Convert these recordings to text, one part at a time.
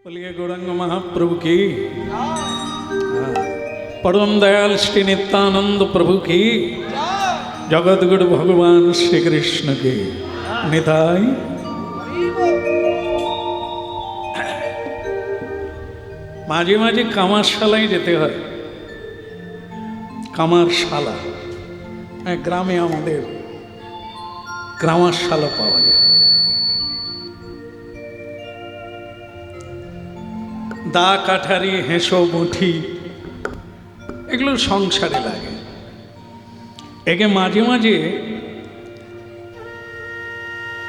बोलिए गौरंग महाप्रभु की, परम दयाल श्री नित्यानंद प्रभु की, जगत गुरु भगवान श्री कृष्ण की निताई। মাঝে মাঝে কামারশালায় যেতে হয়। কামারশালা গ্রামে আমাদের গ্রামারশালা পাওয়া যায়। দা কাঠারি হেঁসো মুঠি এগুলো সংসারে লাগে। একে মাঝে মাঝে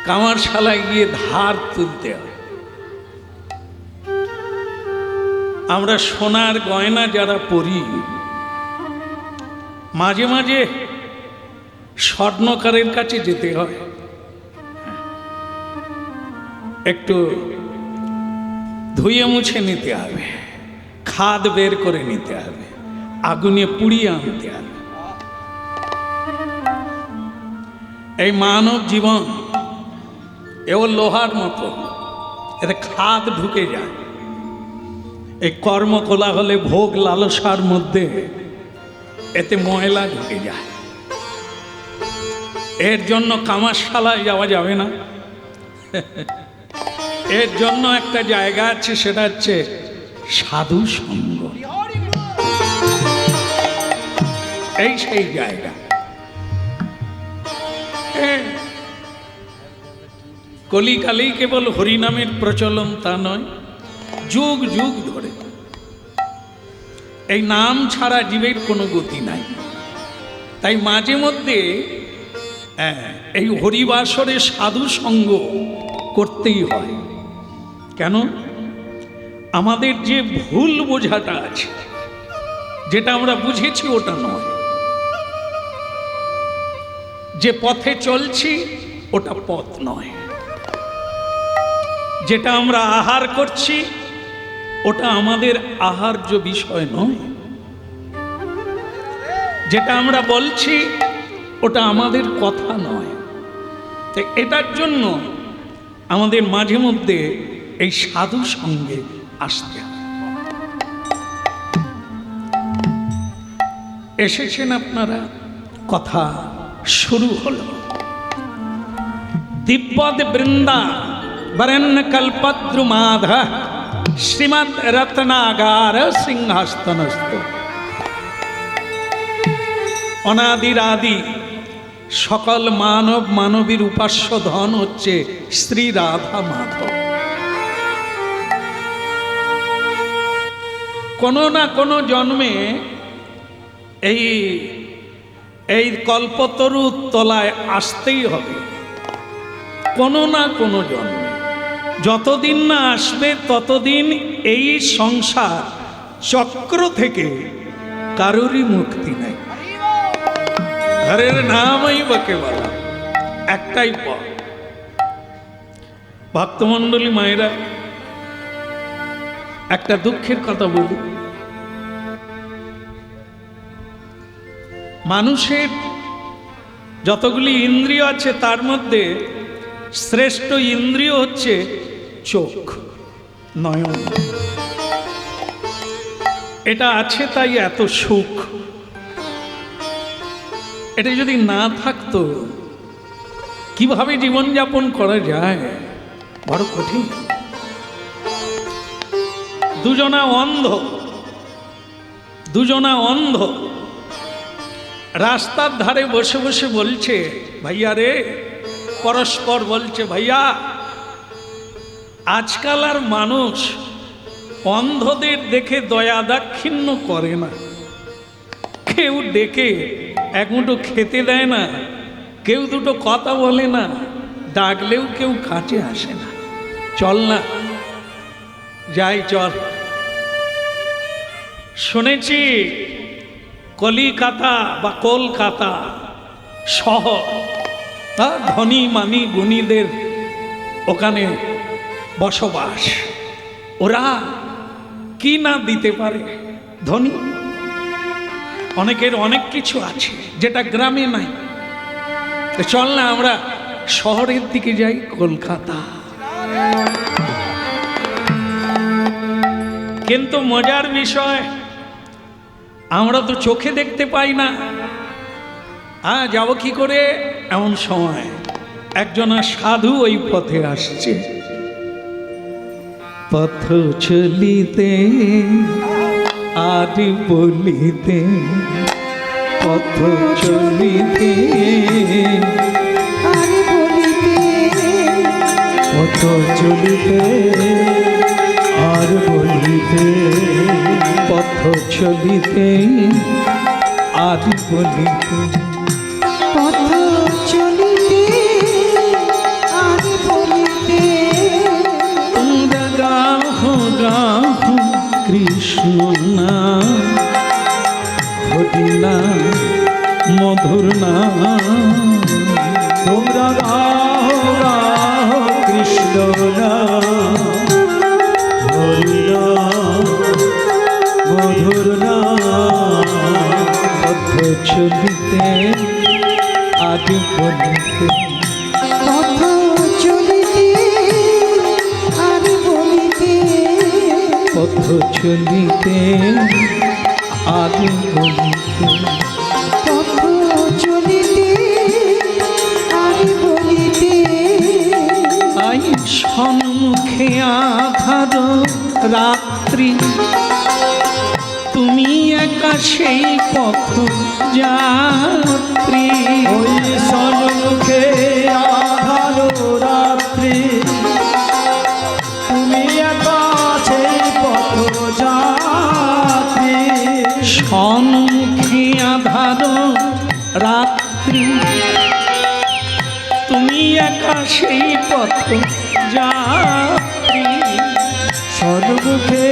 কামারশালায় গিয়ে ধার তুলতে হয়। আমরা সোনার গয়না যারা পরি, মাঝে মাঝে স্বর্ণকারের কাছে যেতে হয়, একটু ধুয়ে মুছে নিতে হবে, খাদ বের করে নিতে হবে, আগুনে পুড়িয়ে আনতে হবে। এই মানব জীবন এও লোহার মতো, এতে খাদ ঢুকে যায়। এই কর্মকলা হলে ভোগ লালসার মধ্যে এতে ময়লা ঢুকে যায়। এর জন্য কামারশালায় যাওয়া যাবে না। এর জন্য একটা জায়গা আছে, সেটা হচ্ছে সাধু সঙ্গ। এই সেই জায়গা। কলিকালেই কেবল হরিনামের প্রচলন তা নয়, যুগ যুগ ধরে এই নাম ছাড়া জীবের কোনো গতি নাই। তাই মাঝে মধ্যে এই হরিবাসরে সাধু সঙ্গ করতেই হয়। কেন? আমাদের যে ভুল বোঝাটা আছে, যেটা আমরা বুঝেছি ওটা নয়, যে পথে চলছি ওটা পথ নয়, যেটা আমরা আহার করছি ওটা আমাদের আহার্য বিষয় নয়, যেটা আমরা বলছি ওটা আমাদের কথা নয়। তাই এটার জন্য আমাদের মাঝে মধ্যে এই সাধু সঙ্গে আসতে হয়। এসেছেন আপনারা, কথা শুরু হলো। দিব্যদ বৃন্দা বরেণ্য কল্পদ্রুমাধ শ্রীমৎ রত্নাগার সিংহাস্তনস্থ। অনাদির আদি সকল মানব মানবীর উপাস্য ধন হচ্ছে শ্রী রাধা মাধব। কোনো না কোনো জন্মে এই কল্পতরু তলায় আসতেই হবে, কোনো না কোনো জন্মে। যতদিন না আসবে ততদিন এই সংসার চক্র থেকে কারোরই মুক্তি নেই। ঘরের নামই বকে বলা একটাই পথ। ভক্তমণ্ডলী মায়েরা, একটা দুঃখের কথা বলি। মানুষের যতগুলি ইন্দ্রিয় আছে তার মধ্যে শ্রেষ্ঠ ইন্দ্রিয় হচ্ছে চোখ, নয়ন। এটা আছে তাই এত সুখ। এটা যদি না থাকতো কিভাবে জীবনযাপন করা যায়? বড় কঠিন। দুজনা অন্ধ রাস্তার ধারে বসে বসে বলছে, ভাইয়া রে, পরস্পর বলছে, ভাইয়া আজকাল আর মানুষ অন্ধদের দেখে দয়া দাক্ষিণ্য করে না। কেউ ডেকে এক মুঠো খেতে দেয় না, কেউ দুটো কথা বলে না, ডাকলেও কেউ কাছে আসে না। চল না, যাই চল। শুনেছি কলিকাতা বা কলকাতা শহর, ধনী মানি গুণীদের ওখানে বসবাস। ওরা কি না দিতে পারে? ধনী, অনেকের অনেক কিছু আছে যেটা গ্রামে নাই। চল না আমরা শহরের দিকে যাই, কলকাতা। কিন্তু মজার বিষয়, আমরা তো চোখে দেখতে পাই না। যাব কি করে? এমন সময় একজনা সাধু ওই পথে আসছে। পথ চলিতে আর বলিতে, পথ চলিতে আর বলিতে, পথ চলিতে আর বলিতে, পথ চলিতে আর বলিতে, পথ চলিতে আর বলিতে, তোমরা গাহ গাহ কৃষ্ণ নাম, হরি নাম, মধুর নাম। তোমরা গাহ গাহ কৃষ্ণ নাম, হরি নাম, মধুর নাম। পথ চলিতে আজ বলিতে, পথ চলিতে আর বলিতে, পথ চলিতে আজ বলিতে। পথ চলিতে আর বলিতে, আই সম্মুখে আধার রাত্রি, তুমি একা সেই পথ যাত্রী। ওই সম্মুখে আধার রাত্রি, তুমি একা সেই পথযাত্রী। সম্মুখে আধার রাত্রি, তুমি একা সেই পথ যাত্রী। সম্মুখে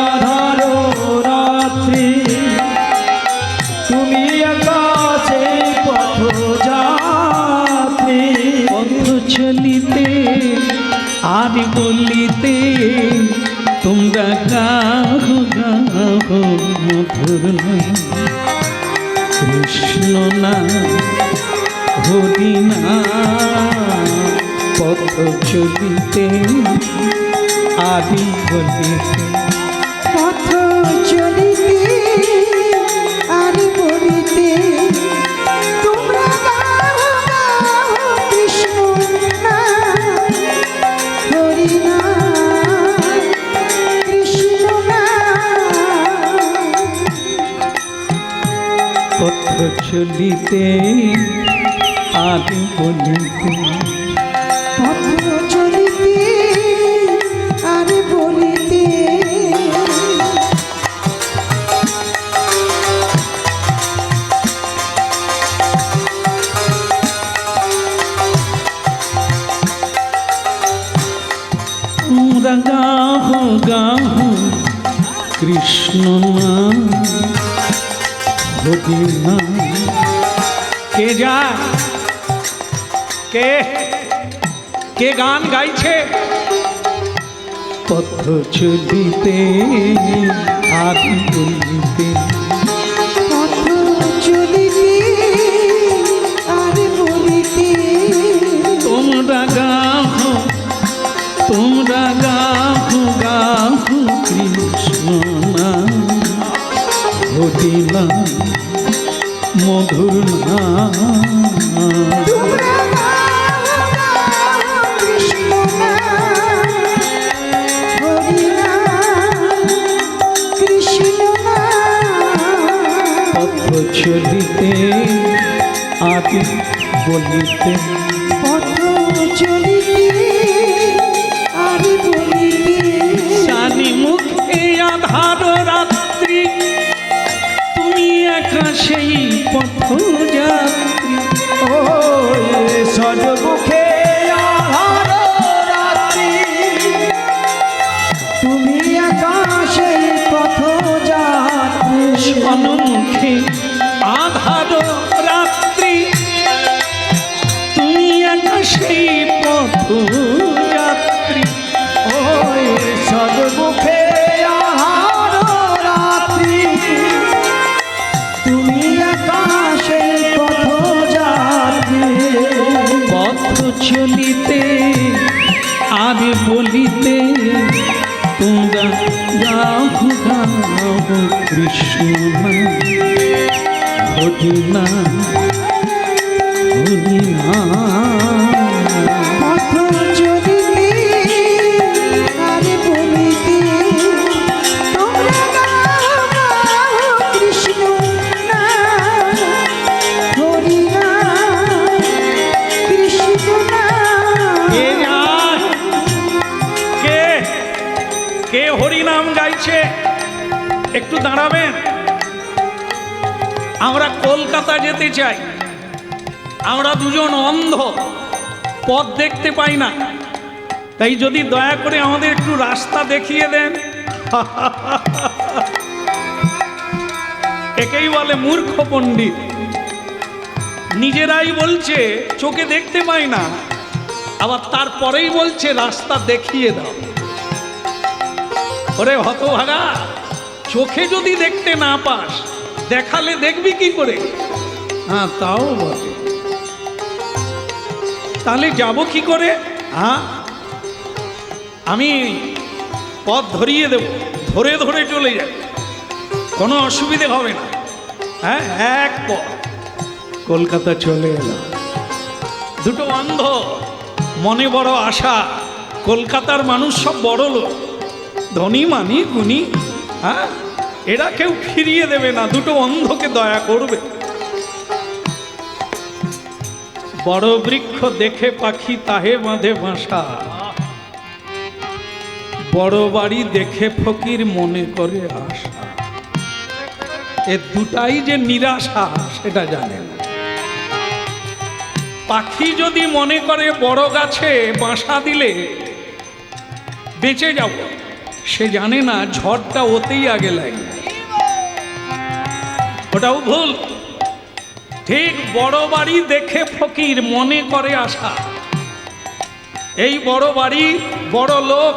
আধার রাত্রি, তুমি একা সেই পথযাত্রী। পথ চলিতে আর বলিতে, তোমরা গাহ গাহ মধুর নাম, কৃষ্ণ নাম, হরি নাম। পথ চলিতে আর বলিতে, পথ চলিতে আর বলিতে, তোমরা গাও গাও কৃষ্ণ নাম, হরি নাম, কৃষ্ণ নাম। পথ চলিতে আর বলিতে, পথ চলিতে আর বলিতে, তোমরা গাহ গাহ কৃষ্ণ নাম, হরি নাম। কে যায়? কে কে গান গাইছে? পথ চলিতে আর বলিতে, পথ চলিতে আর বলিতে, তোমরা গাহ গাহ কৃষ্ণ নাম, হরি নাম, মধুর নাম। তোমরা গাও গাও কৃষ্ণ নাম, হরি নাম, কৃষ্ণ নাম। পথ চলিতে আর বলিতে, পথ চলিতে আর বলিতে, জানি মুখে আধার রাত্রি, তুমি একা সেই পথ যাত্রী। ওই সম্মুখে আধার রাত্রি, তুমি একা সেই পথযাত্রী। সম্মুখে আধার রাত্রি, তুমি একা সেই পথ যাত্রী। ওই সম্মুখে আধার রাত্রি, তুমি একা সেই পথযাত্রী। পথ চলিতে আর বলিতে, তোমরা তোমরা গাও গাও কৃষ্ণ নাম, হরি নাম, হরি নাম। পথ চলিতে আর বলিতে তোমরা গাও গাও কৃষ্ণ নাম, হরি নাম, কৃষ্ণ নাম। কে যায়? কে কে হরি নাম গাইছে? একটু দাঁড়াবেন। আমরা কলকাতা যেতে চাই। আমরা দুজন অন্ধ, পথ দেখতে পাই না। তাই যদি দয়া করে আমাদের একটু রাস্তা দেখিয়ে দেন। একেই বলে মূর্খ পণ্ডিত। নিজেরাই বলছে চোখে দেখতে পাই না, আবার তারপরেই বলছে রাস্তা দেখিয়ে দাও। ওরে হতভাগা, চোখে যদি দেখতে না পাস, দেখালে দেখবি কি করে? হ্যাঁ, তাও বটে। তাহলে যাব কি করে? হ্যাঁ, আমি পথ ধরিয়ে দেব, ধরে ধরে চলে যাব, কোনো অসুবিধে হবে না। হ্যাঁ, এক পথ কলকাতা চলে এলাম। দুটো অন্ধ, মনে বড় আশা। কলকাতার মানুষ সব বড় লোক, ধনী মানি গুণী। হ্যাঁ, এরা কেউ ফিরিয়ে দেবে না, দুটো অন্ধকে দয়া করবে। বড় বৃক্ষ দেখে পাখি তাহে বাঁধে বাসা, বড় বাড়ি দেখে ফকির মনে করে আশা। এ দুটাই যে নিরাশা সেটা জানে না। পাখি যদি মনে করে বড় গাছে বাসা দিলে বেঁচে যাব, সে জানে না ঝড়টা ওতেই আগে লাগে। ওটাও ভুল। ঠিক বড় বাড়ি দেখে ফকির মনে করে আশা। এই বড় বাড়ি, বড় লোক,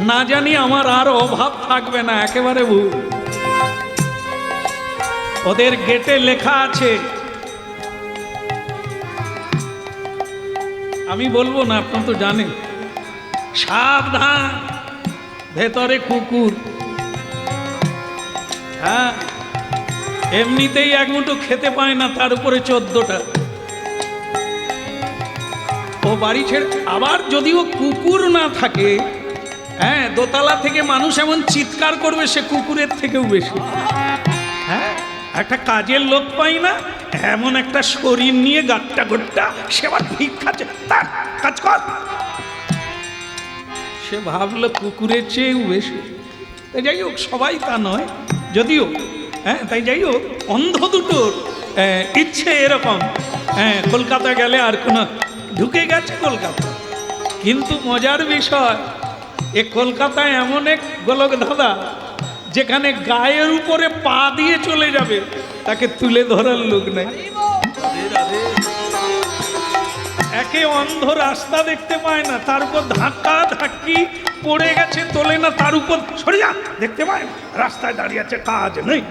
না জানি আমার আর অভাব থাকবে না, একেবারে ভুল। ওদের গেটে লেখা আছে, আমি বলবো না, আপনারা তো জানেন, সাবধান ভেতরে কুকুর। হ্যাঁ, এমনিতেই এক মুঠো খেতে পায় না, তার উপরে 14টা। ও বাড়ি ছেড়ে, আবার যদিও কুকুর না থাকে, হ্যাঁ, দোতলা থেকে মানুষ এমন চিৎকার করবে সে কুকুরের থেকেও বেশি। হ্যাঁ, একটা কাজের লোক পাই না, এমন একটা শরীর নিয়ে গাট্টা গোট্টা, সে আবার ভিক্ষা তার কাজ কর। সে ভাবলো কুকুরের চেয়েও বেশি। তাই যাই হোক, সবাই তা নয় যদিও। হ্যাঁ, তাই যাই হোক, অন্ধ দুটোর ইচ্ছে এরকম। হ্যাঁ, কলকাতা গেলে আর কোনো, ঢুকে গেছে কলকাতা। কিন্তু মজার বিষয়, এ কলকাতায় এমন এক গোলক ধাঁধা, যেখানে গায়ের উপরে পা দিয়ে চলে যাবে, তাকে তুলে ধরার লোক নেই। একে অন্ধ রাস্তা দেখতে পায় না, তার উপর ধাক্কা ধাক্কি পড়ে গেছে, তোলে না, তার উপর সরে যা, দেখতে পায় না, রাস্তায় দাঁড়িয়ে আছে, কাজ নেই।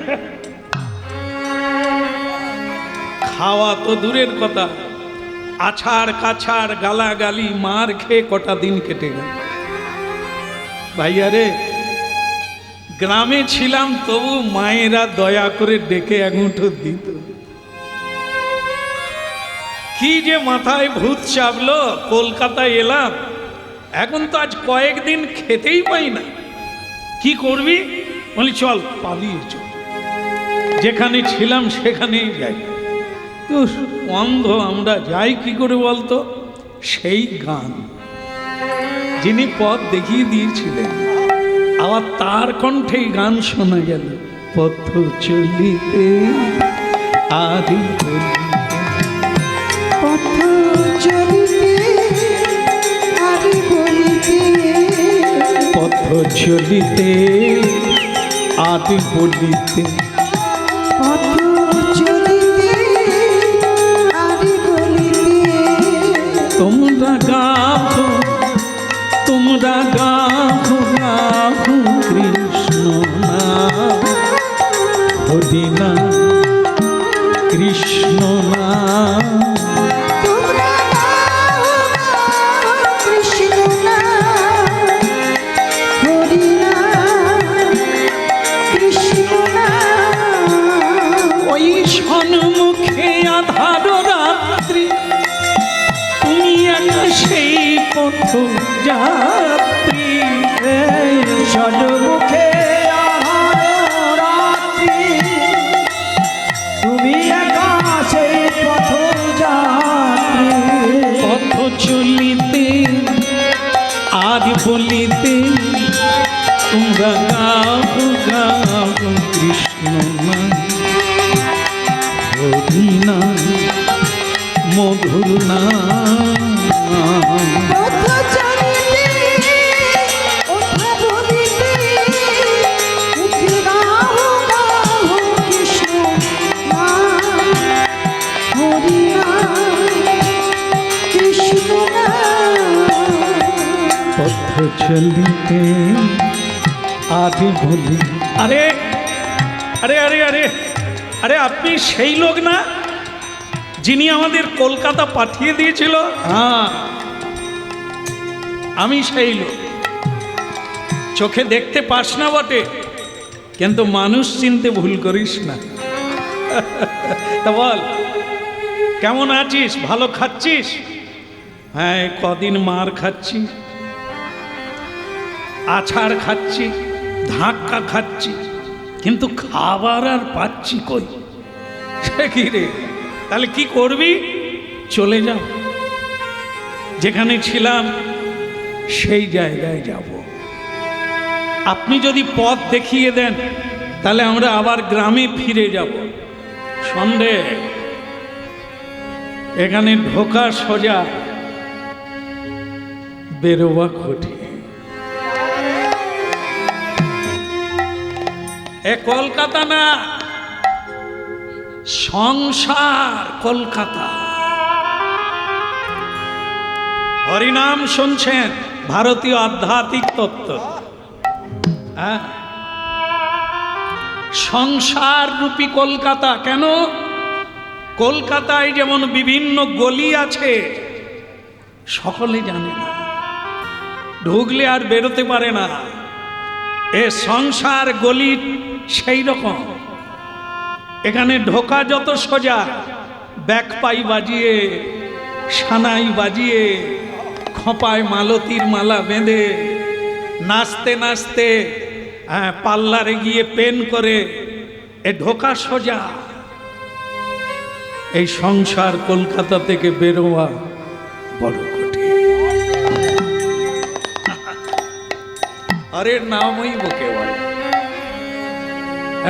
খাওয়া তো দূরের কথা, আছাড় কাছাড় গালাগালি মার খেয়ে কটা দিন কেটে গেল। ভাইয়া রে, গ্রামে ছিলাম তবু মায়েরা দয়া করে ডেকে এক মুঠো দিত। কি যে মাথায় ভূত চাপলো, কলকাতায় এলাম, এখন তো আজ কয়েকদিন খেতেই পাই না। কি করবি? বলি চল পালিয়ে চল, যেখানে ছিলাম সেখানেই যাই। তো অন্ধ আমরা যাই কি করে বলতো? সেই গান যিনি পথ দেখিয়ে দিয়েছিলেন, আবার তার কণ্ঠেই গান শোনা গেল। পথ চলিতে আদি পথ চলিতে আর বলিতে পথ চলিতে আদি বলিতে পথ চলিতে আর বলিতে তোমরা গাও, তোমরা গাও গাও কৃষ্ণ নাম, হরি নাম, কৃষ্ণ নাম। তোমরা গাও গাও কৃষ্ণ নাম, হরি পথ যাত্রী। এই সন্মুখে আহার রাত্রি, তুমি একা সেই পথযাত্রী। পথ চলিতে আজ বলিতে তোমরা গাও গাও কৃষ্ণ নাম, হরি নাম, মধুর নাম। পথ চলিতে কথা বলিতে মুখে গাও গাও কৃষ্ণ নাম, হরি নাম, কৃষ্ণ নাম। পথ চলিতে আজ বলি। আরে আরে আরে আরে আরে আপনি সেই লোক না যিনি আমাদের কলকাতা পাঠিয়ে দিয়েছিল? হ্যাঁ, আমি সেই লোক। চোখে দেখতে পাস না বটে, কিন্তু মানুষ চিনতে ভুল করিস না। তা বল, কেমন আছিস? ভালো খাচ্ছিস? হ্যাঁ, এই কদিন মার খাচ্ছি, আছাড় খাচ্ছি, ধাক্কা খাচ্ছি, কিন্তু খাবার আর পাচ্ছি কই? সে কি রে? তাহলে কি করবি? চলে যাও, যেখানে ছিলাম সেই জায়গায় যাব। আপনি যদি পথ দেখিয়ে দেন তাহলে আমরা আবার গ্রামে ফিরে যাব। সন্দেহ এখানে ঢোকা সোজা, বেরোবা কঠিন। এ কলকাতা না, সংসার কলকাতা। হরিনাম শুনছেন, ভারতীয় আধ্যাত্মিক তত্ত্ব। হ্যাঁ, সংসার রূপী কলকাতা। কেন? কলকাতায় যেমন বিভিন্ন গলি আছে, সকলে জানে না, ঢুকলে আর বেরোতে পারে না। এ সংসার গলি সেই রকম। এখানে ঢোকা যত সোজা, ব্যাকপাই বাজিয়ে, সানাই বাজিয়ে, খোঁপায় মালতীর মালা বেঁধে, নাচতে নাচতে পার্লারে গিয়ে পেন করে, এ ঢোকা সোজা। এই সংসার কলকাতা থেকে বেরোয়া বড় কঠিন। আরে নামই বকে বলে,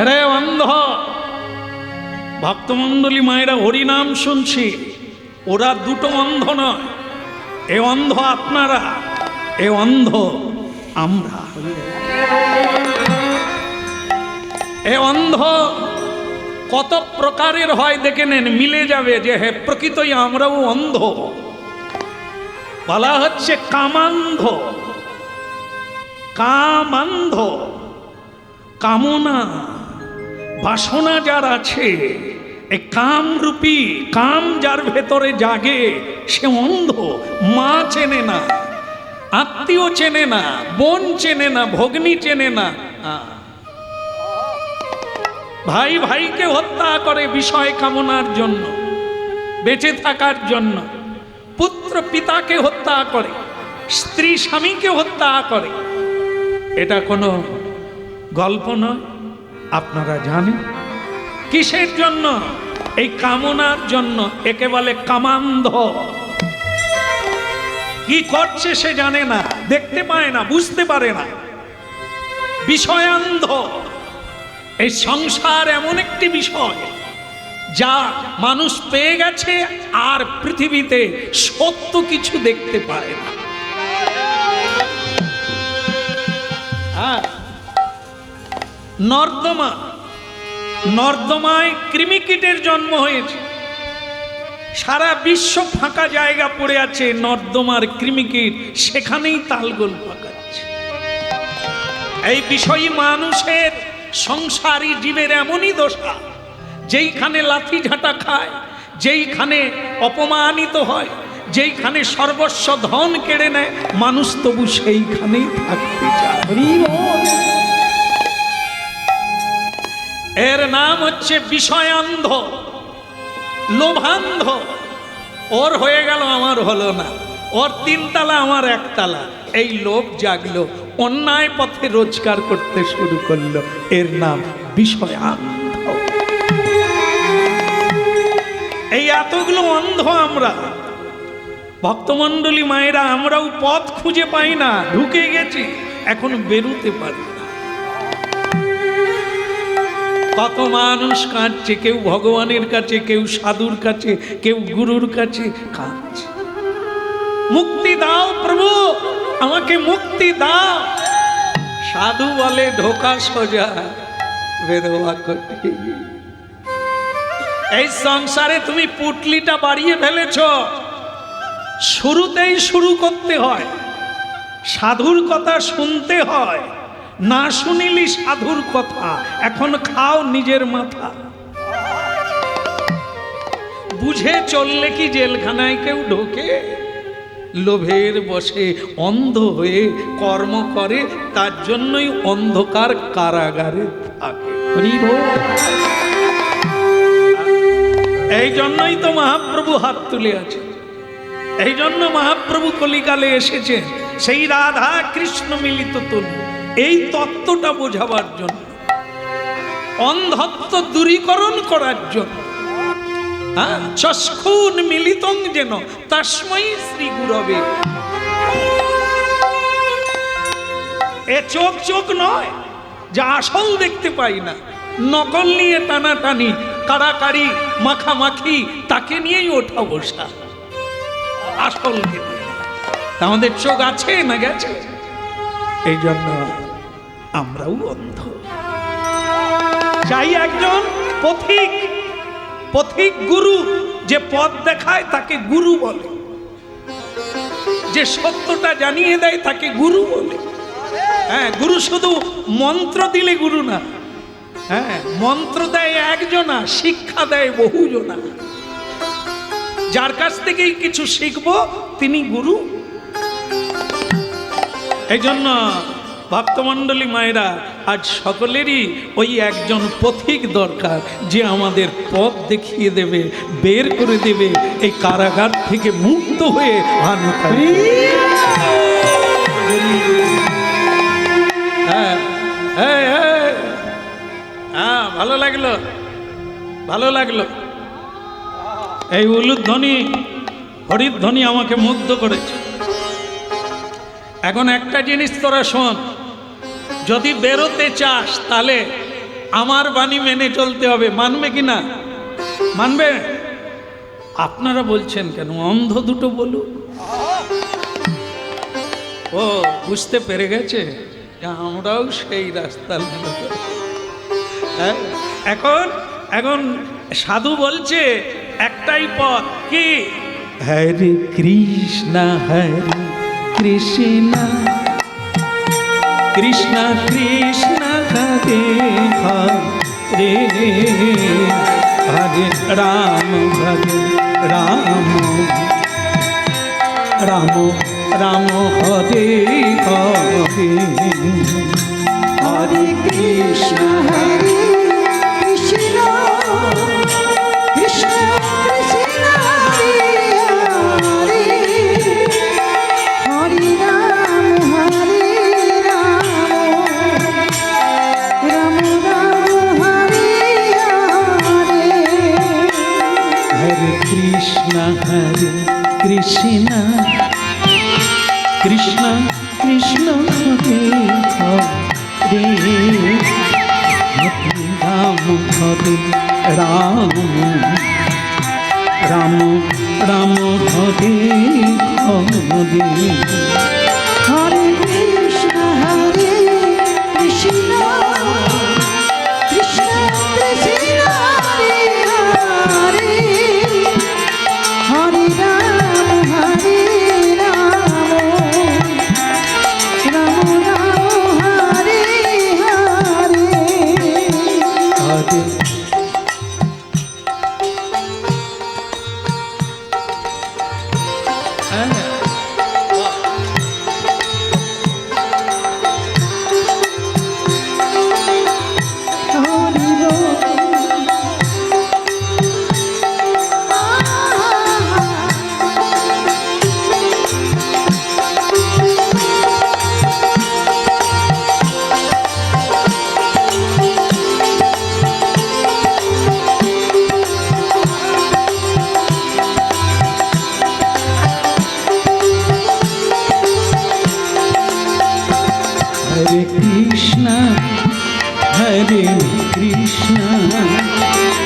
আরে অন্ধ ভক্তমণ্ডলী মায়েরা হরিনাম শুনছি, ওরা দুটো অন্ধ নয়। এ অন্ধ আপনারা, এ অন্ধ আমরা। এ অন্ধ কত প্রকারের হয় দেখে নেন, মিলে যাবে যে হে প্রকৃতই আমরাও অন্ধ। বলা হচ্ছে কামান্ধ। কামান্ধ, কামনা বাসনা যার আছে, এই কামরূপী কাম যার ভেতরে জাগে, সে অন্ধ। মা চেনে না, আত্মীয় চেনে না, বোন চেনে না, ভগ্নী চেনে না। ভাই ভাইকে হত্যা করে বিষয় কামনার জন্য, বেঁচে থাকার জন্য। পুত্র পিতাকে হত্যা করে, স্ত্রী স্বামীকে হত্যা করে। এটা কোনো গল্প নয়, আপনারা জানেন। কিসের জন্য? এই কামনার জন্য। একে বলে কামান্ধ। কি করছে সে জানে না, দেখতে পায় না, বুঝতে পারে না, বিষয়ান্ধ। এই সংসার এমন একটি বিষয় যা মানুষ পেয়ে গেছে আর পৃথিবীতে সত্য কিছু দেখতে পায় না। নর্দমা, নর্দমায় কৃমিকীটের জন্ম হয়েছে। সারা বিশ্ব ফাঁকা জায়গা পড়ে আছে, নর্দমার কৃমিকীট সেখানেই তালগোল পাকাচ্ছে। এই বিষয়ী মানুষের, সংসারী জীবের এমনই দশা, যেইখানে লাথি ঝাঁটা খায়, যেইখানে অপমানিত হয়, যেইখানে সর্বস্ব ধন কেড়ে নেয়, মানুষ তবু সেইখানেই থাকতে চায়। এর নাম হচ্ছে বিষয়ান্ধ, লোভান্ধ। ওর হয়ে গেল, আমার হলো না। ওর 3 তালা আমার 1 তালা, এই লোভ জাগলো, অন্যায় পথে রোজগার করতে শুরু করলো, এর নাম বিষয়ান্ধ। এই এতগুলো অন্ধ আমরা ভক্তমণ্ডলী মায়েরা, আমরাও পথ খুঁজে পাই না, ঢুকে গেছি, এখন বেরোতে পারি না। কত মানুষ কাঁদছে, কেউ ভগবানের কাছে, কেউ সাধুর কাছে, কেউ গুরুর কাছে কাঁদছে, মুক্তি দাও প্রভু, আমাকে মুক্তি দাও। সাধু বলে ঢোকা সোজা, বেরোয়া কঠিন। এই সংসারে তুমি পুটলিটা বাড়িয়ে ফেলেছ, শুরুতেই শুরু করতে হয়, সাধুর কথা শুনতে হয়, না শুনিলি সাধুর কথা, এখন খাও নিজের মাথা। বুঝে চললে কি জেলখানায় কেউ ঢোকে? লোভের বশে অন্ধ হয়ে কর্ম করে, তার জন্যই অন্ধকার কারাগারে থাকে। হরি বল। এই জন্যই তো মহাপ্রভু হাত তুলে আছে, এই জন্য মহাপ্রভু কলিকালে এসেছেন, সেই রাধা কৃষ্ণ মিলিত তনু, এই তত্ত্বটা বোঝাবার জন্য, অন্ধত্ব দূরীকরণ করার জন্য। চক্ষুন মিলিতং যেন তস্मै শ্রী গুরবে। এ চোখ চোখ নয়, যা আসল দেখতে পাই না, নকল নিয়ে টানাটানি, কাড়াকাড়ি, মাখামাখি, তাকে নিয়েই ওঠা বসা, আসল আমাদের চোখ আছে না গেছে? এই জন্য আমরাও অন্ধ। চাই একজন পথিক, পথিক গুরু, যে পথ দেখায় তাকে গুরু বলে, যে সত্যটা জানিয়ে দেয় তাকে গুরু বলে। হ্যাঁ, গুরু শুধু মন্ত্র দিলে গুরু না, হ্যাঁ, মন্ত্র দেয় একজনা, শিক্ষা দেয় বহুজনা। যার কাছ থেকেই কিছু শিখবো তিনি গুরু। এই জন্য ভক্তমণ্ডলী মায়েরা, আজ সকলেরই ওই একজন পথিক দরকার, যে আমাদের পথ দেখিয়ে দেবে, বের করে দেবে এই কারাগার থেকে মুক্ত হয়ে আনতে। হ্যাঁ হ্যাঁ হ্যাঁ, ভালো লাগলো, ভালো লাগলো। এই উলুধ্বনি, হরিধ্বনি আমাকে মুগ্ধ করেছে। এখন একটা জিনিস তোরা শোন, যদি বেরোতে চাস তাহলে আমার বাণী মেনে চলতে হবে। মানবে কি না? মানবে? আপনারা বলছেন কেন? অন্ধ দুটো বলুন। ও বুঝতে পেরে গেছে, আমরাও সেই রাস্তার লোক। হ্যাঁ, এখন এখন সাধু বলছে একটাই পথ, কি? হরে কৃষ্ণ হরে কৃষ্ণ কৃষ্ণ কৃষ্ণ হরে হরে, হরে রাম হরে রাম, রাম রাম হরে হরে, হরে কৃষ্ণ হরে কৃষ্ণ কৃষ্ণ কৃষ্ণ হরে হরে, হরে রাম রাম রাম হরে হরে, হরে কৃষ্ণ হরে কৃষ্ণ কৃষ্ণ কৃষ্ণ হরে হরে, রাম হরে রাম, রাম রাম হরে হরে, হরে কৃষ্ণ হরে কৃষ্ণ কৃষ্ণ কৃষ্ণ হরে হরে, হরে রাম রাম রাম হরে হরে, হরে কৃষ্ণ হরে কৃষ্ণ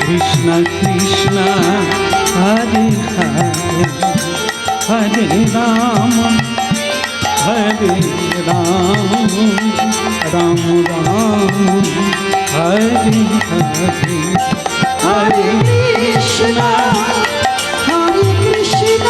কৃষ্ণ কৃষ্ণ হরে হরে হরে রাম হরে রাম রাম রাম হরে হরে হরে কৃষ্ণ হরে কৃষ্ণ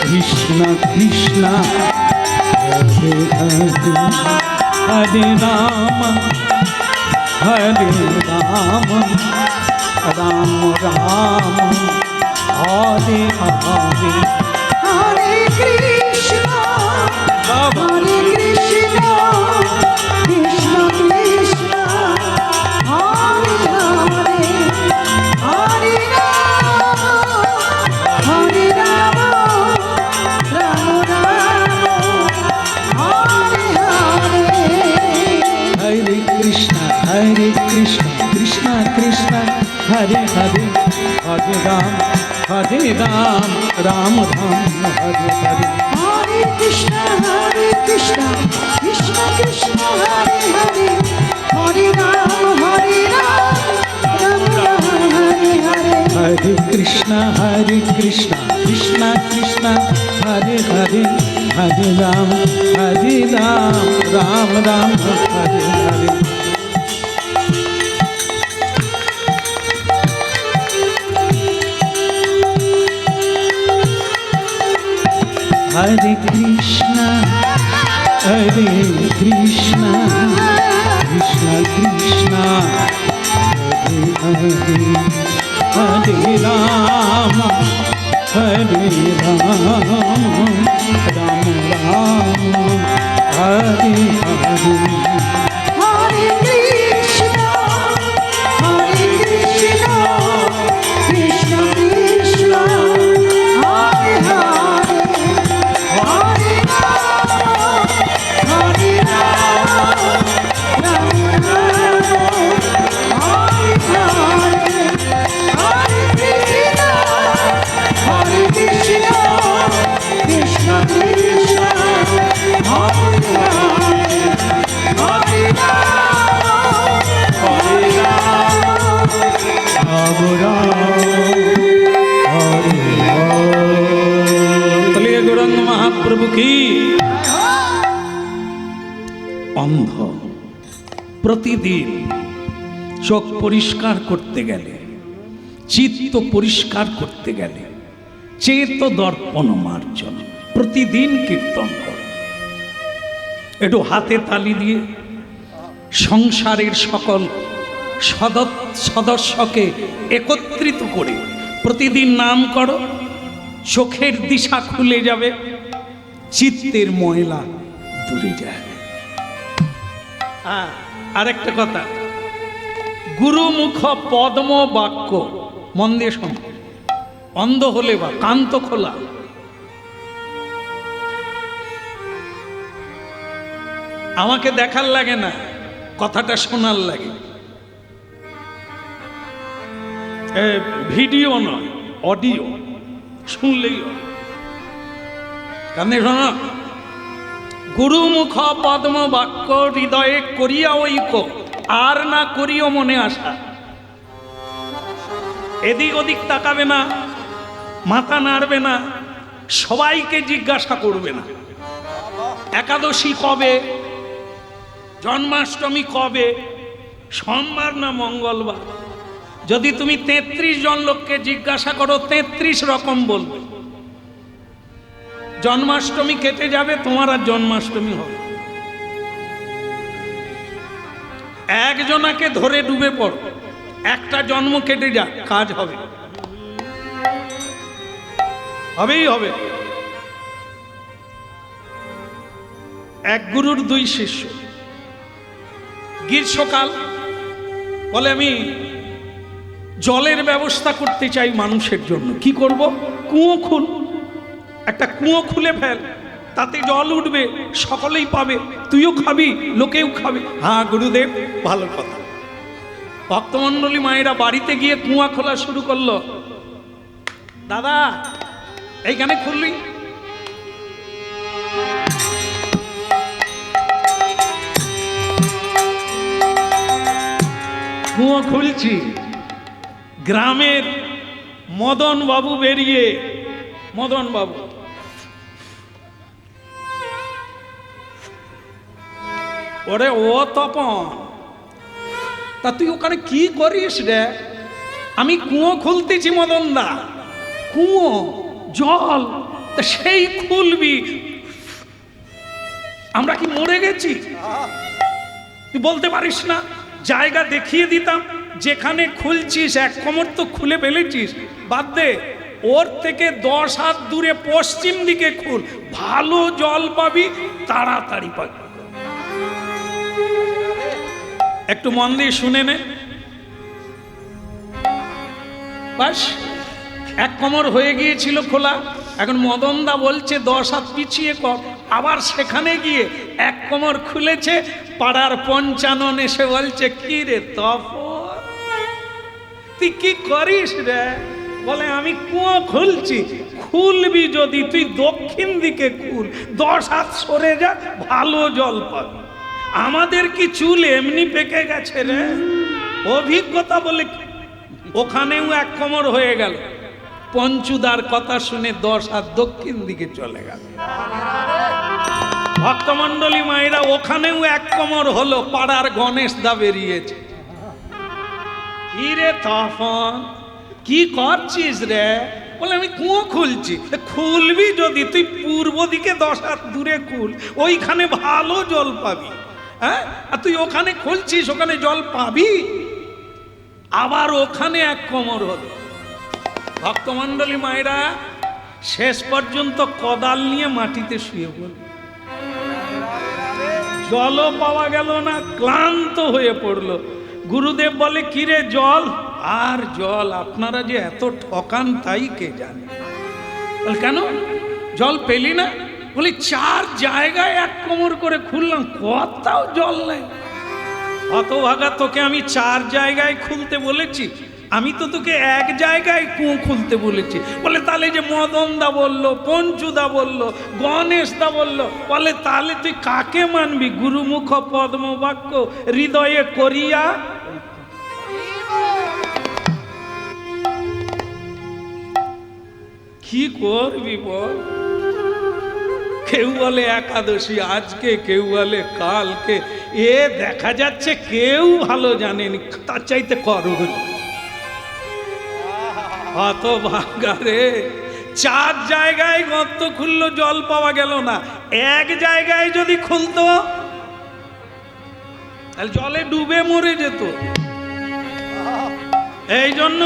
কৃষ্ণ কৃষ্ণ হরে হরে হরে রাম হরে রাম রাম রাম হরে হরে হরে কৃষ্ণ কৃষ্ণ কৃষ্ণ কৃষ্ণ হরে হরে হরে রাম রাম রাম হরে হরে হরে কৃষ্ণ হরে কৃষ্ণ কৃষ্ণ কৃষ্ণ হরে হরে হরে রাম রাম রাম হরে হরে হরে কৃষ্ণ কৃষ্ণ কৃষ্ণ হরে হরে হরে রাম রাম রাম হরে হরে হরে কৃষ্ণ কৃষ্ণ কৃষ্ণ হরে হরে হরে রাম রাম রাম হরে হরে হরে কৃষ্ণ কৃষ্ণ কৃষ্ণ হরে হরে হরে রাম রাম রাম হরে হরে হরে কৃষ্ণ কৃষ্ণ কৃষ্ণ হরে হরে হরে রাম রাম রাম হরে হরে হরে কৃষ্ণ কৃষ্ণ কৃষ্ণ হরে হরে হরে রাম রাম রাম হরে হরে হরে কৃষ্ণ কৃষ্ণ কৃষ্ণ হরে হরে হরে বলিয়ে গৌরাঙ্গ মহাপ্রভু কি অন্ধ প্রতিদিন চোখ পরিষ্কার করতে গেলে, চিত্ত পরিষ্কার করতে গেলে চেত দর্পণ মার্জন প্রতিদিন কীর্তন কর। একটু হাতে তালি দিয়ে সংসারের সকল সদস্যকে একত্রিত করে প্রতিদিন নাম করো, চোখের দিশা খুলে যাবে, চিত্তের ময়লা দূরে যাবে। আরেকটা কথা, গুরুমুখ পদ্ম বাক্য মন দিয়ে শোন। অন্ধ হলে বা কান তো খোলা, আমাকে দেখার লাগে না, কথাটা শোনার লাগে। ভিডিও নয়, অডিও শুনলেই হবে। কানে শোনা, গুরুমুখ পদ্ম বাক্য হৃদয়ে করিয়া ঐক্য, আর না করিও মনে আসা। এদিক ওদিক তাকাবে না, মাথা নাড়বে না, সবাইকে জিজ্ঞাসা করবে না একাদশী কবে, জন্মাষ্টমী কবে, সোমবার না মঙ্গলবার। যদি তুমি 33 জন লোককে জিজ্ঞাসা করো 33 রকম বলবে। জন্মাষ্টমী কেটে যাবে, তোমার আর জন্মাষ্টমী হবে। একজনাকে ধরে ডুবে পড়ো, একটা জন্ম কেটে যাক, কাজ হবে, হবেই হবে। এক গুরুর 2 শিষ্য। গ্রীষ্মকাল, বলে আমি জলের ব্যবস্থা করতে চাই মানুষের জন্য। কি করব? কুয়ো খুন। একটা কুয়ো খুলে ফেল, তাতে জল উঠবে, সকলেই পাবে, তুইও খাবি, লোকেও খাবে। হ্যাঁ গুরুদেব, ভালো কথা। ভক্তমণ্ডলী মায়েরা বাড়িতে গিয়ে কুয়া খোলা শুরু করলো। দাদা এইখানে খুললি, কুয়ো খুলছি। গ্রামের মদন বাবু বেরিয়ে, মদন বাবু ওরে ও তপন, তা তুই ওখানে কি করিস রে? আমি কুয়ো খুলতেছি মদন দা। কুয়ো জল, তা সেই খুলবি, আমরা কি মরে গেছি? তুই বলতে পারিস না? জায়গা দেখিয়ে দিতাম, যেখানে খুলছিস এক কোমর তো খুলে ফেলেছিস, বাদ দে, ওর থেকে 10 হাত দূরে পশ্চিম দিকে খুল, ভালো জল পাবি, তাড়াতাড়ি পাবি। একটু মন দিয়ে শুনে নে। বাস, এক কোমর হয়ে গিয়েছিল খোলা, এখন মদনদা বলছে 10 হাত পিছিয়ে কর, আবার সেখানে গিয়ে এক কোমর খুলেছে। পাড়ার পঞ্চানন এসে বলছে, কি রে তপন, তুই কি করিস রে? বলে আমি কুয়ো খুলছি। খুলবি যদি তুই দক্ষিণ দিকে খুল, 10 হাত সরে যা, ভালো জল পাবি। আমাদের কি চুল এমনি পেকে গেছে রে? অভিজ্ঞতা বলে ওখানেও এক কোমর হয়ে গেল। পঞ্চুদার কথা শুনে 10 হাত দক্ষিণ দিকে চলে গেল। ভক্তমণ্ডলী মায়েরা ওখানেও এক কোমর হলো, পাড়ার গণেশ দা বেরিয়েছে। কি রে তপন, কি করছিস রে? বলে আমি কুয়ো খুলছি। খুলবি যদি তুই পূর্ব দিকে 10 হাত দূরে খুল, ওইখানে ভালো জল পাবি। হ্যাঁ, আর তুই ওখানে খুলছিস, ওখানে জল পাবি। আবার ওখানে এক কোমর হলো। ভক্তমণ্ডলী মায়েরা শেষ পর্যন্ত কোদাল নিয়ে মাটিতে শুয়ে পড়ল। জলও পাওয়া গেল না, ক্লান্ত হয়ে পড়লো। গুরুদেব বলে, কিরে জল? আর জল, আপনারা যে এত ঠকান তাই কে জানে। বল কেন জল পেলি না? বলি 4 জায়গায় এক কোমর করে খুললাম, কোথাও জল নেই। হতভাগা, তোকে আমি 4 জায়গায় খুলতে বলেছি? আমি তো তোকে এক জায়গায় কুয়ো খুলতে বলেছি। বলে তাহলে যে মদনদা বললো, পঞ্চুদা বললো, গণেশদা বললো, বলে তাহলে তুই কাকে মানবি? গুরুমুখ পদ্ম বাক্য হৃদয়ে করিয়া। কি করবি বল? কেউ বলে একাদশী আজকে, কেউ বলে কালকে, এ দেখা যাচ্ছে কেউ ভালো জানেনি, তার চাইতে করো। অত ভাগারে 4 জায়গায় গর্ত খুললো, জল পাওয়া গেল না। এক জায়গায় যদি খুলতো তাহলে জলে ডুবে মরে যেত। এই জন্য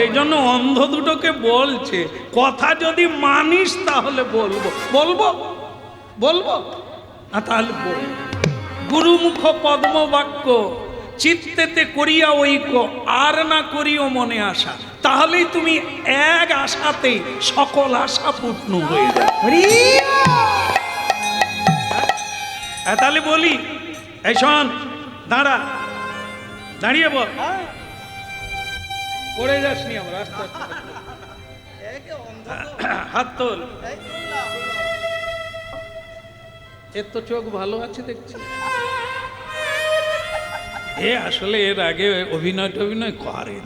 এই জন্য অন্ধ দুটোকে বলছে, কথা যদি মানিস তাহলে বলবো, বলবো বলবো না তাহলে বলবো। গুরুমুখ পদ্ম বাক্য চিত্তেতে করিয়া ঐক্য, আর না করিও মনে আশা, তাহলেই তুমি এক আশাতেই সকল আশা পূর্ণ হয়ে যাবে। তাহলে বলি, এই শোন, দাঁড়া, দাঁড়িয়ে বল, পড়ে যাসনি আমার রাস্তা, হাত তোল। এর তো চোখ ভালো আছে দেখছি। এ আসলে এর আগে অভিনয় করে।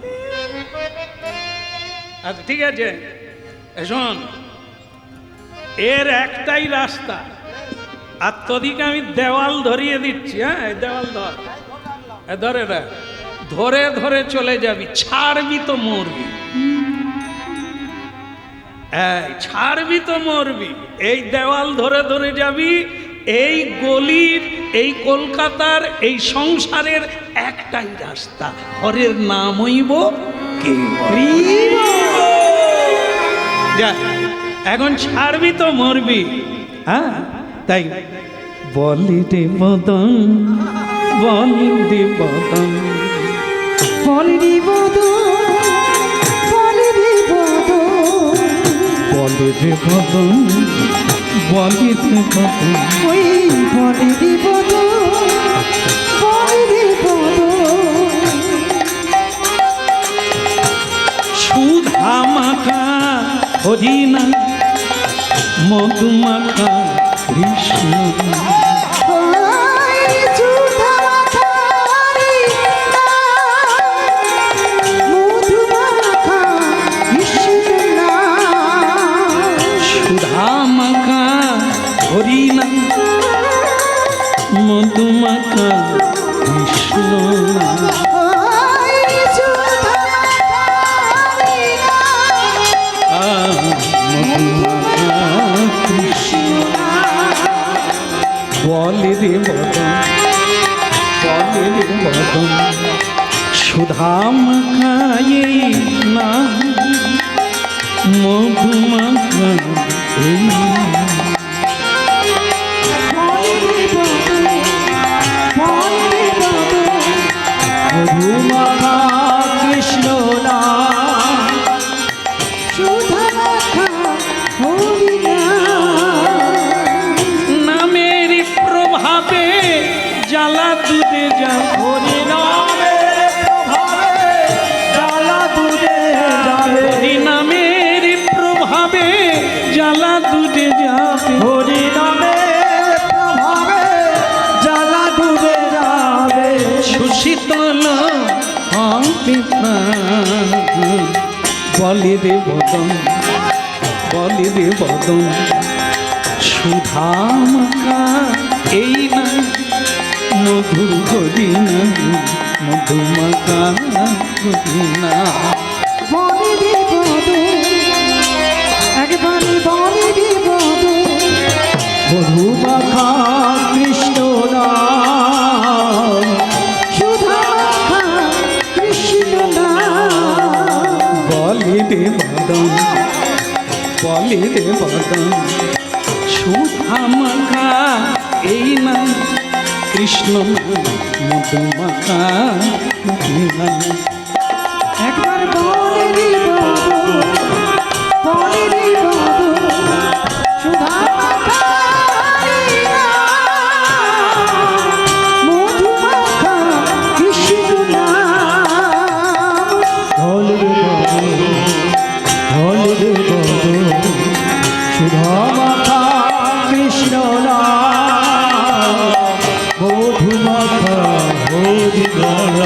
আচ্ছা ঠিক আছে, শোন, এর একটাই রাস্তা, আর তোদিকে আমি দেওয়াল ধরিয়ে দিচ্ছি। হ্যাঁ, দেওয়াল ধর, ধরে রাখ, ধরে ধরে চলে যাবি, ছাড়বি তো মরবি। ছাড়বি তো মরবি। এই দেওয়াল ধরে ধরে যাবি। এই গলির, এই কলকাতার, এই সংসারের একটাই রাস্তা, হরের নাম হইব যা। এখন ছাড়বি তো মরবি। হ্যাঁ, তাই বলি রে বদন, বলি রে বদন, বলি রে বদন, বলি রে বদন, বলে রে বদন, বলে রে বদন, ওই বলে রে বদন, বলে রে বদন, সুধা মাখা হরিনা, মধু মাখা কৃষ্ণ, ওই সুধা মাখা হরিনা, মধু মাখা কৃষ্ণ, সুধা মাখা হরিনা, মধু মাখা কৃষ্ণ, ওই সুধা মাখা হরিনা, বলে রে বদন, বলে রে বদন, সুধা মাখায়ে না, মধু মাখা এই না। মধু মাখা কৃষ্ণ নাম, সুধা মাখা হরি নাম, নামের প্রভাবে জ্বালা দুধে যা, হরি নামের প্রভাবে জ্বালা দুধে যাবে, হরি নামের প্রভাবে জ্বালা দুধে যাবে, হরি নামের প্রভাবে জ্বালা দুধে যাবে, সুশীতল হবে প্রাণ। বলে রে বদন, বলে রে বদন, সুধা মাখা এই না, মধুর হরি না, মধু মাখা হরি না। বলে রে বদন, একবারে বলে রে বদন, মধু মাখা কৃষ্ণ নাম, সুধা মাখা কৃষ্ণ নাম, বলে রে বদন, বলে রে বদন, সুধা মাখা এই না, কৃষ্ণ না, মধু মাখা হরি না। একবার বলে রে বদন, বলে রে বদন, সুধা মাখা হরি নাম, মধু মাখা কৃষ্ণ নাম, বলে রে বদন, বলে রে বদন, সুধা মাখা কৃষ্ণ নাম, মধু মাখা হরি নাম।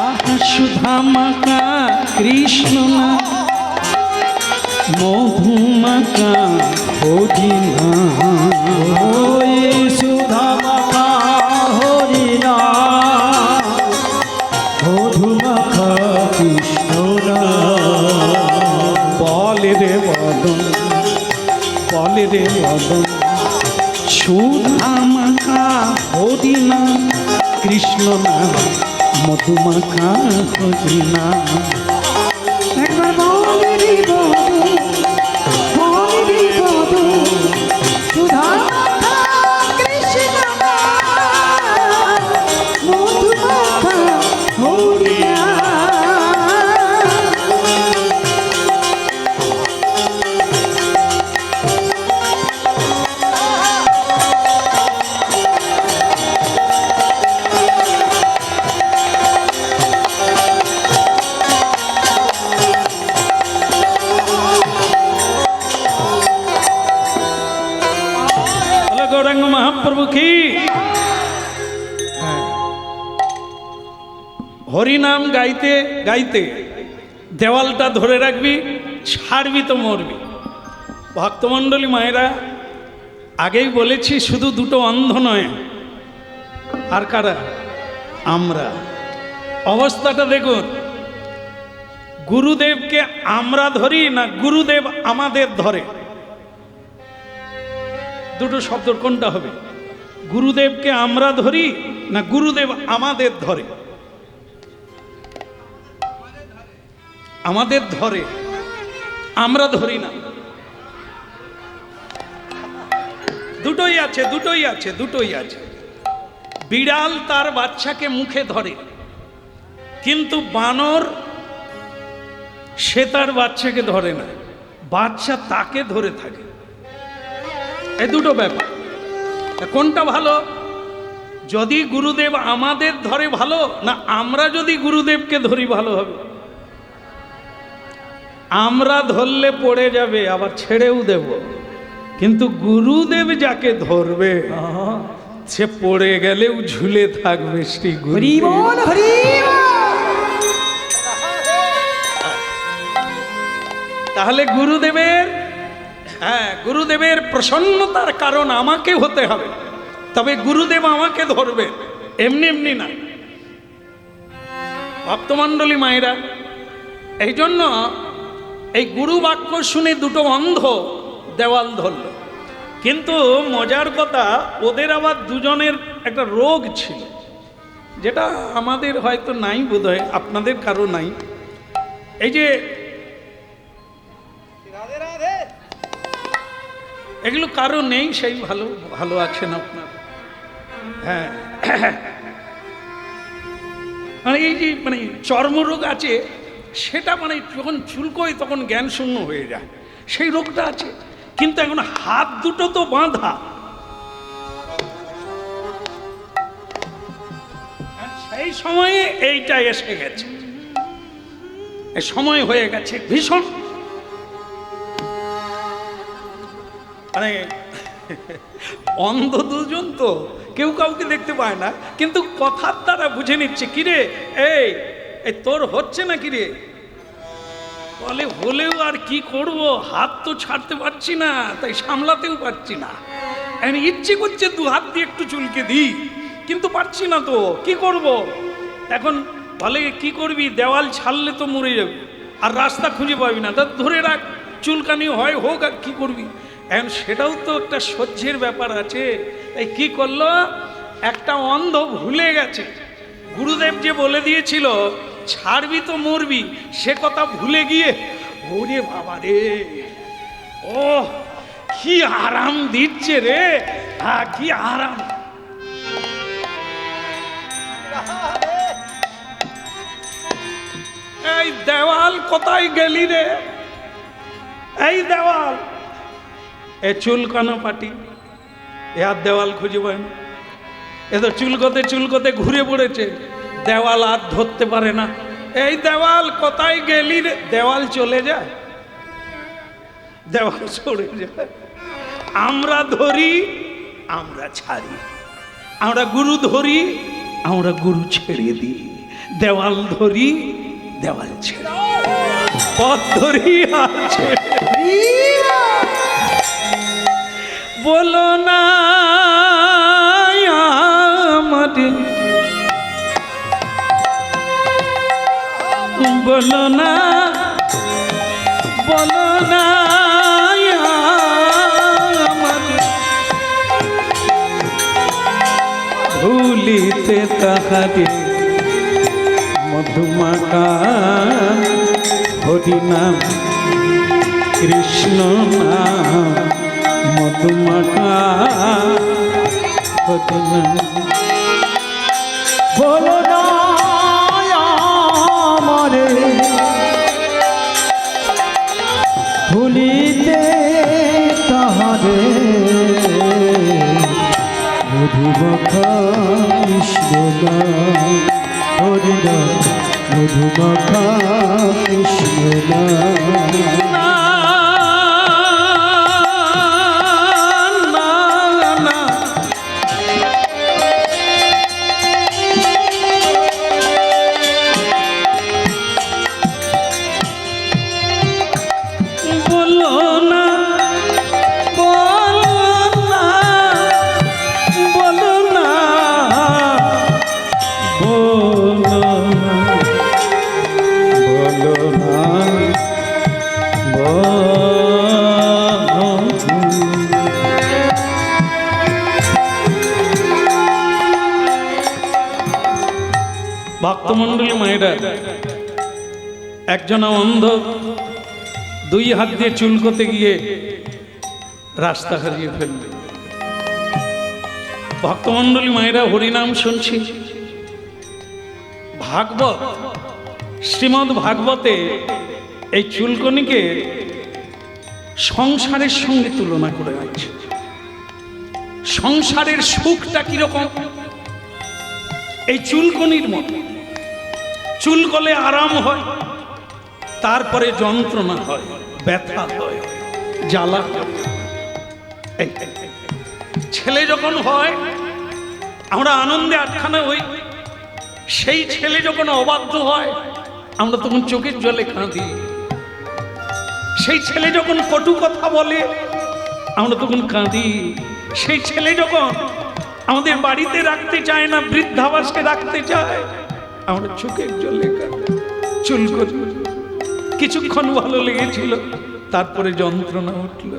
আহা সুধা মাখা কৃষ্ণ না, মধু মাখা হরি না। ওই সুধা মাখা হরি নাম, মধু মাখা কৃষ্ণ নাম, বলে রে বদন, বলে রে বদন, সুধা মাখা হরি না, কৃষ্ণ না, মধু মাখা হরি না। একবার বলে রে বদন, বলে রে বদন, সুধা মাখা কৃষ্ণ নাম, মধু মাখা হরি নাম। বলো গৌরাঙ্গ মহাপ্রভু কি। হরিনাম গাইতে গাইতে দেওয়ালটা ধরে রাখবি, ছাড়বি তো মরবি। ভক্তমণ্ডলী মায়েরা, আগেই বলেছি শুধু দুটো অন্ধ নয়, আর কারা? আমরা। অবস্থাটা দেখুন, গুরুদেবকে আমরা ধরি না গুরুদেব আমাদের ধরে? দুটো শব্দ কোনটা হবে? গুরুদেবকে আমরা ধরি না গুরুদেব আমাদের ধরে? আমাদের ধরে, আমরা ধরি না। দুটোই আছে, দুটোই আছে, দুটোই আছে। বিড়াল তার বাচ্চাকে মুখে ধরে, কিন্তু বানর সে তার বাচ্চাকে ধরে না, বাচ্চা তাকে ধরে থাকে। এই দুটো ব্যাপার, কোনটা ভালো? যদি গুরুদেব আমাদের ধরে ভালো, না আমরা যদি গুরুদেবকে ধরি ভালো হবে? আমরা ধরলে পড়ে যাবে, আবার ছেড়েও দেব, কিন্তু গুরুদেব যাকে ধরবে সে পড়ে গেলেও ঝুলে থাকবে। শ্রী হরি গুরুদেব। বল, হরি বল। তাহলে গুরুদেবের, হ্যাঁ, গুরুদেবের প্রসন্নতার কারণ আমাকে হতে হবে, তবে গুরুদেব আমাকে ধরবে, এমনি এমনি না। ভক্তমণ্ডলী মায়েরা, এই জন্য এই গুরু বাক্য শুনে দুটো অন্ধ দেওয়াল ধরল। কিন্তু মজার কথা, ওদের আবার দুজনের একটা রোগ ছিল, যেটা আমাদের হয়তো নাই, বোধহয় আপনাদের কারো নাই। এই যে এগুলো কারো নেই, সেই ভালো ভালো আছেন আপনার। হ্যাঁ, মানে এই যে মানে চর্মরোগ আছে, সেটা মানে যখন চুলকোয় তখন জ্ঞান শূন্য হয়ে যায়, সেই রোগটা আছে। কিন্তু এখন হাত দুটো তো বাঁধা, সেই সময়ে এইটা এসে গেছে, এই সময় হয়ে গেছে ভীষণ। মানে অন্ধ দুজন তো, কেউ কাউকে দেখতে পায় না, কিন্তু কথার দ্বারা বুঝে নিচ্ছে। কিরে এই এই তোর হচ্ছে না কিরে? বলে হলেও আর কি করব, হাত তো ছাড়তে পারছি না, তাই সামলাতেও পারছি না। আমি ইচ্ছে করছে দু হাত দিয়ে একটু চুলকে দিই, কিন্তু পারছি না তো, কি করব? এখন বলে কি করবি, দেওয়াল ছাড়লে তো মরে যাবে, আর রাস্তা খুঁজে পাবি না, তা ধরে রাখ, চুলকানি হয় হোক, আর কি করবি? এখন সেটাও তো একটা সহ্যের ব্যাপার আছে। তাই কি করলো, একটা অন্ধ ভুলে গেছে গুরুদেব যে বলে দিয়েছিল ছাড়বি তো মরবি, সে কথা ভুলে গিয়ে, ওরে বাবা রে, ও কি আরাম দিচ্ছে রে, হ্যাঁ কি আরাম। এই দেওয়াল কোথায় গেলি রে? এই দেওয়াল, এ চুলকানো পাটি, এ আর দেওয়াল খুঁজে পায় না। এ তো চুলকোতে চুলকোতে ঘুরে পড়েছে, দেওয়াল আর ধরতে পারে না। এই দেওয়াল কোথায় গেলি রে? দেওয়াল চলে যায়, দেওয়াল সরে যায়। আমরা ধরি, আমরা ছাড়ি, আমরা গুরু ধরি, আমরা গুরু ছেড়ে দিই, দেওয়াল ধরি, দেওয়াল ছেড়ে, পথ ধরি আর ছেড়ে। বলো না আমাদের, বলো না, বলো না আমাদের, ভুলিতে তাহারে মধুমাকা হরি নাম কৃষ্ণ নাম মধুমাকা হরি নাম। বলো না আমারে ভুলিতে তাহারে মধুমাখা কৃষ্ণ নাম হরি নাম মধুমাখা কৃষ্ণ নাম। ভক্তমণ্ডলী মায়েরা, একজন অন্ধ দুই হাত দিয়ে চুলকোতে গিয়ে রাস্তা হারিয়ে ফেলবে। ভক্তমণ্ডলী মায়েরা হরিনাম শুনছি। ভাগবত, শ্রীমদ্ ভাগবতে এই চুলকনিকে সংসারের সঙ্গে তুলনা করে আছে। সংসারের সুখটা কিরকম? এই চুলকনির মতো। চুলকলে আরাম হয়, তারপরে যন্ত্রণা হয়, ব্যথা হয়, জ্বালা হয়। এই ছেলে যখন হয় আমরা আনন্দে আটখানা হই, সেই ছেলে যখন অবাধ্য হয় আমরা তখন চোখের জলে কাঁদি। সেই ছেলে যখন কটু কথা বলে আমরা তখন কাঁদি। সেই ছেলে যখন আমাদের বাড়িতে রাখতে চায় না, বৃদ্ধাবাসে রাখতে চায়, আমরা চোখের জলে কাঁদি। চুল করি কিছুক্ষণ ভালো লেগেছিল, তারপরে যন্ত্রণা উঠল।